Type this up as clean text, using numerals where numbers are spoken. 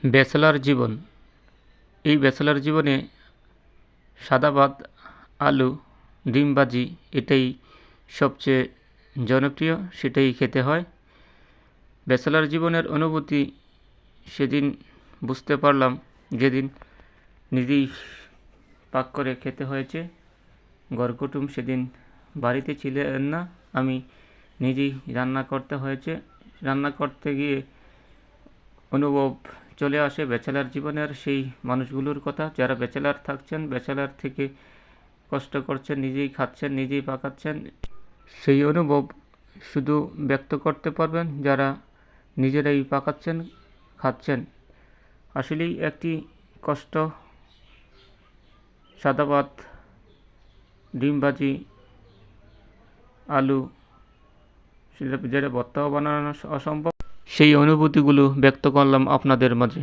Bachelor জীবন। এই bachelor জীবনে সাদা ভাত, আলু, ডিম ভাজি এটাই সবচেয়ে জনপ্রিয়, সেটাই খেতে হয়। ব্যাচেলর জীবনের অনুভূতি সেদিন বুঝতে পারলাম যেদিন নিজেই পাক করে খেতে হয়েছে। ঘরকুটুম সেদিন বাড়িতে ছিলেন না, আমি নিজেই রান্না করতে হয়েছে। রান্না করতে গিয়ে অনুভব চলে আসে ব্যাচেলার জীবনের সেই মানুষগুলোর কথা যারা ব্যাচেলার থাকছেন, ব্যাচেলার থেকে কষ্ট করছেন, নিজেই খাচ্ছেন, নিজেই পাকাচ্ছেন। সেই অনুভব শুধু ব্যক্ত করতে পারবেন যারা নিজেরাই পাকাচ্ছেন, খাচ্ছেন। আসলেই একটি কষ্ট। সাদা ভাত, ডিম ভাজি, আলু, যেটা ভর্তাও বানানো অসম্ভব, সেই অনুভূতিগুলো ব্যক্ত করলাম আপনাদের মাঝে।